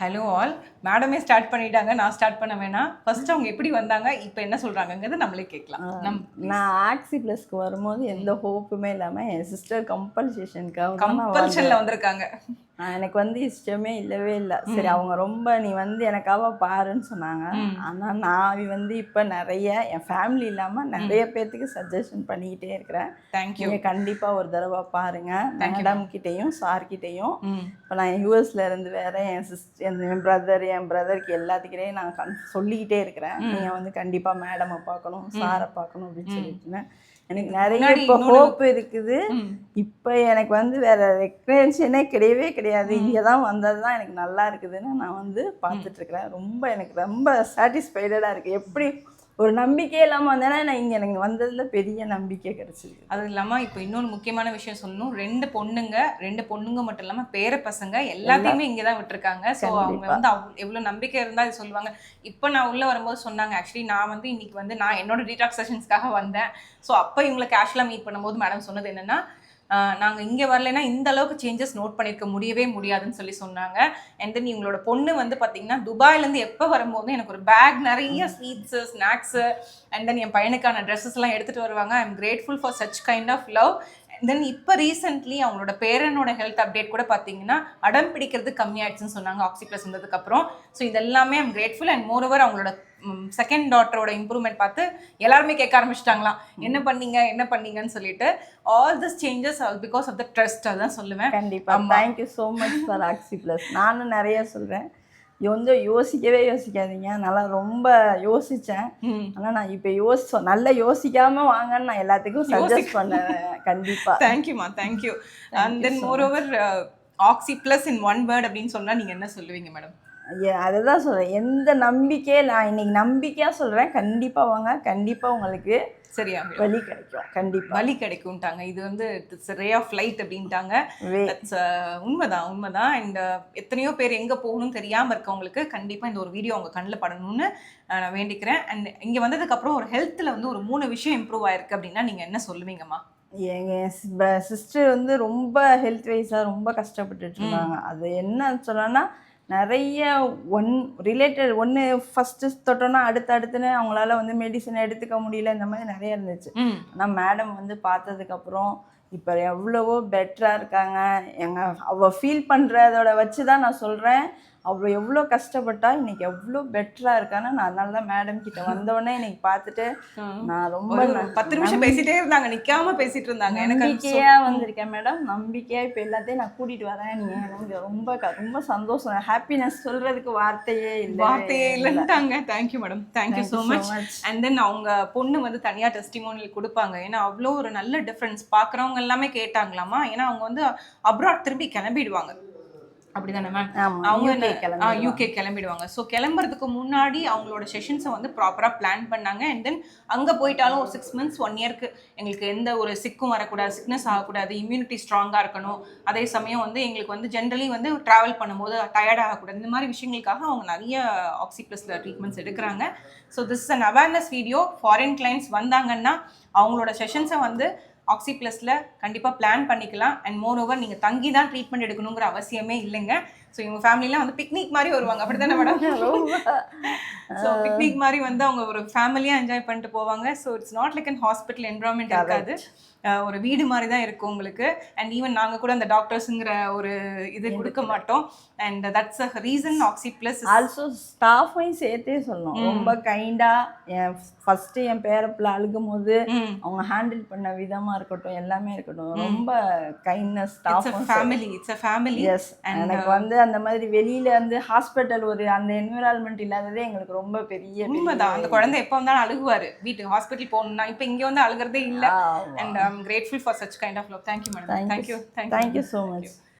Hello all. மேடமே start பண்ணிட்டாங்க, நான் start பண்ண வேணாம். ஃபர்ஸ்ட் அவங்க எப்படி வந்தாங்க, இப்போ என்ன சொல்றாங்கங்கிறத நம்மளே கேட்கலாம். நான் ஆக்சி ப்ளஸ்க்கு வரும்போது எந்த ஹோப்புமே இல்லாமல் என் சிஸ்டர் கம்பல்சேஷனுக்காக தான் நான் கம்பல்ஷன்ல வந்திருக்காங்க. எனக்கு வந்து இஷ்டமே இல்லவே இல்லை. சரி அவங்க ரொம்ப நீ வந்து எனக்காக பாருன்னு சொன்னாங்க. ஆனால் நான் வந்து இப்போ நிறைய என் ஃபேமிலி இல்லாமல் நிறைய பேர்த்துக்கு சஜஷன் பண்ணிக்கிட்டே இருக்கிறேன். தேங்க்யூ. நீங்கள் கண்டிப்பாக ஒரு தடவை பாருங்கள். மேடம் கிட்டேயும் சார்கிட்டையும் இப்போ நான் யூஎஸ்ல இருந்து வேற என் என் பிரதருக்கு எல்லாத்துக்கிட்டே நான் சொல்லிக்கிட்டே இருக்கிறேன். நீங்கள் வந்து கண்டிப்பாக மேடமை பார்க்கணும், சாரை பார்க்கணும் அப்படின்னு சொல்லிட்டுனேன். எனக்கு நிறைய இப்போ ஹோப் இருக்குது. இப்போ எனக்கு வந்து வேற ரெக்ரேஷனே கிடையவே கிடையாது. இங்கே தான் வந்தது தான் எனக்கு நல்லா இருக்குதுன்னு நான் வந்து பார்த்துட்ருக்குறேன். எனக்கு ரொம்ப சாட்டிஸ்ஃபைடாக இருக்குது. எப்படி ஒரு நம்பிக்கையே இல்லாமல் வந்தேன்னா நான் இங்கே எனக்கு வந்ததில் பெரிய நம்பிக்கை கிடச்சிருக்கு. அது இல்லாமல் இப்போ இன்னொன்று முக்கியமான விஷயம் சொல்லணும். ரெண்டு பொண்ணுங்க மட்டும் இல்லாமல் பேர பசங்க எல்லாத்தையுமே இங்கே தான் விட்டுருக்காங்க. ஸோ அவங்க வந்து எவ்வளோ நம்பிக்கை இருந்தால் அது சொல்லுவாங்க. இப்போ நான் உள்ளே வரும்போது சொன்னாங்க, ஆக்சுவலி நான் வந்து இன்னைக்கு வந்து நான் என்னோட டீடாக்ஸ் செஷன்ஸ்க்காக வந்தேன். ஸோ அப்போ இவங்களை கேஷுவலாக மீட் பண்ணும்போது மேடம் சொன்னது என்னென்னா, நாங்கள் இங்கே வரலைன்னா இந்த அளவுக்கு சேஞ்சஸ் நோட் பண்ணியிருக்க முடியவே முடியாதுன்னு சொல்லி சொன்னாங்க. அண்ட் தென் இவங்களோட பொண்ணு வந்து பார்த்தீங்கன்னா துபாயிலேருந்து எப்போ வரும்போது எனக்கு ஒரு பேக் நிறைய ஸ்வீட்ஸு ஸ்நாக்ஸு அண்ட் தென் என் பையனுக்கான ட்ரெஸ்ஸஸ்லாம் எடுத்துகிட்டு வருவாங்க. I am grateful for such kind of love. Then இப்போ ரீசெண்ட்லி அவங்களோட பேரனோட ஹெல்த் அப்டேட் கூட பார்த்தீங்கன்னா அடம் பிடிக்கிறது கம்மியாயிடுச்சுன்னு சொன்னாங்க ஆக்சி ப்ளஸ் வந்ததுக்கப்புறம். ஸோ இதெல்லாமே ஐம் கிரேட்ஃபுல். அண்ட் மோரோவர் அவங்களோட செகண்ட் டாட்டரோட இம்ப்ரூவ்மெண்ட் பார்த்து எல்லாருமே கேட்க ஆரம்பிச்சிட்டாங்களாம், என்ன பண்ணீங்கன்னு சொல்லிட்டு. All this changes because of the trust. அதான் சொல்லுவேன். கண்டிப்பாக thank you so much for Oxy plus. நானும் நிறைய சொல்கிறேன், வந்து யோசிக்காதீங்க. நல்லா ரொம்ப யோசித்தேன். ஆனால் நான் இப்போ நல்லா யோசிக்காமல் வாங்கன்னு நான் எல்லாத்துக்கும் சஜஸ்ட் பண்ணேன். கண்டிப்பாக தேங்க்யூமா, thank you. And then moreover Oxy Plus in one word அப்படின்னு சொன்னால் நீங்கள் என்ன சொல்லுவீங்க மேடம்? அதை தான் சொல்கிறேன். எந்த நம்பிக்கையே நான் இன்னைக்கு நம்பிக்கையாக சொல்கிறேன். கண்டிப்பாக வாங்க, கண்டிப்பாக உங்களுக்கு சரியா வழி கிடைக்கும். கண்டிப்பாக வழி கிடைக்கும்ட்டாங்க. இது வந்து இட்ஸ் ரே ஆஃப் லைட் அப்படின்ட்டாங்க. உண்மைதான். அண்ட் எத்தனையோ பேர் எங்கே போகணும்னு தெரியாமல் இருக்கவங்களுக்கு கண்டிப்பாக இந்த ஒரு வீடியோ அவங்க கண்ணில் படணும்னு நான் வேண்டிக்கிறேன். அண்ட் இங்கே வந்ததுக்கப்புறம் ஒரு ஹெல்த்தில் வந்து ஒரு 3 விஷயம் இம்ப்ரூவ் ஆயிருக்கு அப்படின்னா நீங்கள் என்ன சொல்லுவீங்கம்மா? எங்கள் சிஸ்டர் வந்து ரொம்ப ஹெல்த் வைஸாக ரொம்ப கஷ்டப்பட்டுட்டு இருந்தாங்க. அது என்னன்னு சொன்னோன்னா நிறைய ஒன்று ஃபஸ்ட்டு தொட்டோன்னா அடுத்துன்னு அவங்களால வந்து மெடிசன் எடுத்துக்க முடியல, இந்த மாதிரி நிறைய இருந்துச்சு. ஆனால் மேடம் வந்து பார்த்ததுக்கப்புறம் இப்போ எவ்வளவோ பெட்டராக இருக்காங்க. அவள் ஃபீல் பண்ணுறதோட வச்சு தான் நான் சொல்கிறேன். அவ்வளோ எவ்வளோ கஷ்டப்பட்டா இன்னைக்கு எவ்வளோ பெட்டராக இருக்கான்னு நான் அதனால தான் மேடம் கிட்ட வந்தோடனே இன்னைக்கு பார்த்துட்டு நான் ரொம்ப 10 நிமிஷம் பேசிட்டே இருந்தாங்க, நிற்காம பேசிட்டு இருந்தாங்க. எனக்கு நம்பிக்கையாக வந்திருக்கேன் மேடம். நம்பிக்கையாக இப்போ எல்லாத்தையும் நான் கூட்டிகிட்டு வரேன். நீங்கள் எனக்கு ரொம்ப ரொம்ப சந்தோஷம், ஹாப்பினஸ் சொல்கிறதுக்கு வார்த்தையே இல்லைன்ட்டாங்க. Thank you madam, thank you so much. And then அவங்க பொண்ணு வந்து தனியாக டெஸ்டிமோனியல் கொடுப்பாங்க. ஏன்னா அவ்வளோ ஒரு நல்ல டிஃப்ரென்ஸ் பார்க்குறவங்க எல்லாமே கேட்டாங்களாமா. ஏன்னா அவங்க வந்து அப்ராட் திரும்பி கிளம்பிடுவாங்க, அப்படிதானே மேம்? அவங்க யூகே கிளம்பிடுவாங்க. ஸோ கிளம்புறதுக்கு முன்னாடி அவங்களோட செஷன்ஸை வந்து ப்ராப்பராக பிளான் பண்ணாங்க. அண்ட் தென் அங்கே போயிட்டாலும் ஒரு 6 months 1 yearக்கு எங்களுக்கு எந்த ஒரு சிக்கும் வரக்கூடாது, சிக்னஸ் ஆகக்கூடாது, இம்யூனிட்டி ஸ்ட்ராங்காக இருக்கணும். அதே சமயம் வந்து எங்களுக்கு வந்து ஜென்ரலி வந்து ட்ராவல் பண்ணும்போது டயர்ட் ஆகக்கூடாது. இந்த மாதிரி விஷயங்களுக்காக அவங்க நிறைய ஆக்சி ப்ளஸில் ட்ரீட்மெண்ட்ஸ் எடுக்கிறாங்க. So this is an awareness video. Foreign clients வந்தாங்கன்னா அவங்களோட செஷன்ஸை வந்து ஆக்சி ப்ளஸில் கண்டிப்பாக பிளான் பண்ணிக்கலாம். அண்ட் மோர் ஓவர் நீங்கள் தங்கி தான் ட்ரீட்மெண்ட் எடுக்கணுங்கிற அவசியமே இல்லைங்க. ஸோ இவங்க ஃபேமிலிலாம் வந்து பிக்னிக் மாதிரி வருவாங்க, அப்படி தானே மேடம்? ஸோ பிக்னிக் மாதிரி வந்து அவங்க ஒரு ஃபேமிலியாக என்ஜாய் பண்ணிட்டு போவாங்க. So it's not like an hospital environment இருக்காது, ஒரு வீடு மாதிரி தான் இருக்கும் உங்களுக்கு. அண்ட் ஈவன் நாங்கள் கூட அந்த டாக்டர்ஸுங்கிற ஒரு இது கொடுக்க மாட்டோம். And that's a reason Oxy Plus. Also ஸ்டாஃபையும் சேர்த்தே சொல்லணும், ரொம்ப கைண்டாக ஃபஸ்ட்டு என் பேரப்பில் அழுகும் போது அவங்க ஹேண்டில் பண்ண விதமாக இருக்கட்டும், எல்லாமே இருக்கட்டும், ரொம்ப kindness staff. It's a family. Yes. எனக்கு வந்து அந்த மாதிரி வெளியில வந்து ஹாஸ்பிட்டல் ஒரு அந்த என்விரான்மெண்ட் இல்லாததே எங்களுக்கு ரொம்ப பெரிய உண்மைதான். அந்த குழந்தை எப்போ வந்தாலும் அழுகுவாரு, வீட்டு ஹாஸ்பிட்டல் போகணும்னா. இப்போ இங்கே வந்து அழுகிறதே இல்லை. And I'm grateful for such kind of love. Thank you, madam. Thank you so much.